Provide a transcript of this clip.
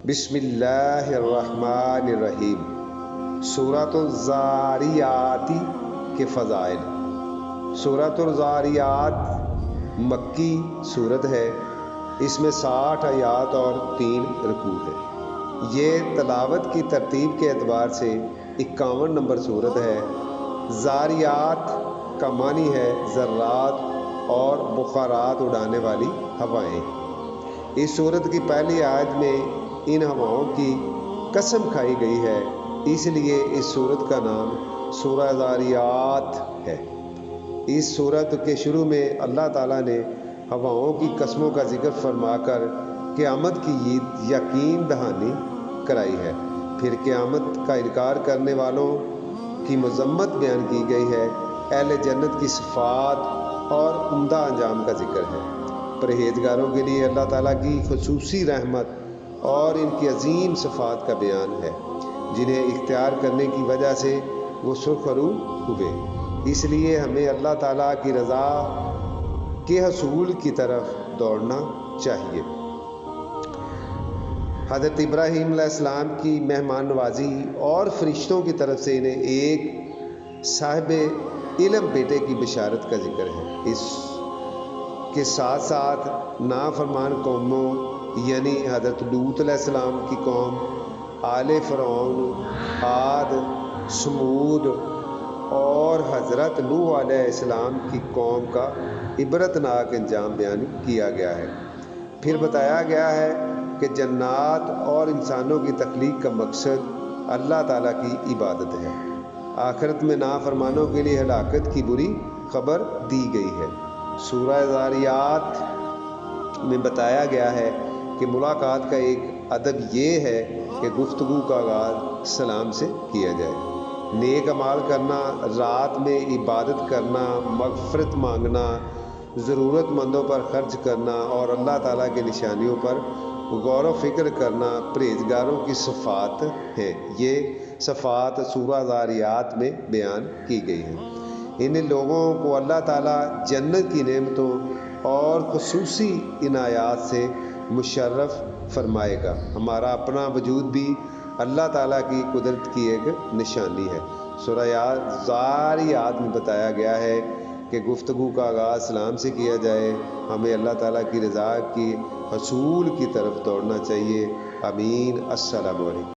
بسم اللہ الرحمن الرحیم۔ سورۃ الذاریات کے فضائل۔ سورۃ الذاریات مکی سورت ہے، اس میں 60 آیات اور 3 رکوع ہے۔ یہ تلاوت کی ترتیب کے اعتبار سے 51 نمبر سورت ہے۔ ذاریات کا معنی ہے ذرات اور بخارات اڑانے والی ہوائیں۔ اس سورت کی پہلی آیت میں ان ہواؤں کی قسم کھائی گئی ہے، اس لیے اس سورت کا نام سورہ ذاریات ہے۔ اس سورت کے شروع میں اللہ تعالیٰ نے ہواؤں کی قسموں کا ذکر فرما کر قیامت کی یقین دہانی کرائی ہے۔ پھر قیامت کا انکار کرنے والوں کی مذمت بیان کی گئی ہے۔ اہل جنت کی صفات اور عمدہ انجام کا ذکر ہے۔ پرہیزگاروں کے لیے اللہ تعالیٰ کی خصوصی رحمت اور ان کی عظیم صفات کا بیان ہے، جنہیں اختیار کرنے کی وجہ سے وہ سرخرو ہوئے۔ اس لیے ہمیں اللہ تعالیٰ کی رضا کے حصول کی طرف دوڑنا چاہیے۔ حضرت ابراہیم علیہ السلام کی مہمان نوازی اور فرشتوں کی طرف سے انہیں ایک صاحب علم بیٹے کی بشارت کا ذکر ہے۔ اس کے ساتھ ساتھ نافرمان قوموں یعنی حضرت لوط علیہ السلام کی قوم، آل فرعون، عاد، سمود اور حضرت نوح علیہ السلام کی قوم کا عبرتناک انجام بیان کیا گیا ہے۔ پھر بتایا گیا ہے کہ جنات اور انسانوں کی تخلیق کا مقصد اللہ تعالیٰ کی عبادت ہے۔ آخرت میں نافرمانوں کے لیے ہلاکت کی بری خبر دی گئی ہے۔ سورہ ذاریات میں بتایا گیا ہے کہ ملاقات کا ایک ادب یہ ہے کہ گفتگو کا آغاز سلام سے کیا جائے۔ نیک اعمال کرنا، رات میں عبادت کرنا، مغفرت مانگنا، ضرورت مندوں پر خرچ کرنا اور اللہ تعالیٰ کی نشانیوں پر غور و فکر کرنا پرہیزگاروں کی صفات ہیں۔ یہ صفات سورہ ذاریات میں بیان کی گئی ہیں۔ ان لوگوں کو اللہ تعالیٰ جنت کی نعمتوں اور خصوصی عنایات سے مشرف فرمائے گا۔ ہمارا اپنا وجود بھی اللہ تعالیٰ کی قدرت کی ایک نشانی ہے۔ سورہ ذاریات میں بتایا گیا ہے کہ گفتگو کا آغاز سلام سے کیا جائے۔ ہمیں اللہ تعالیٰ کی رضا کی حصول کی طرف دوڑنا چاہیے۔ آمین۔ السلام علیکم۔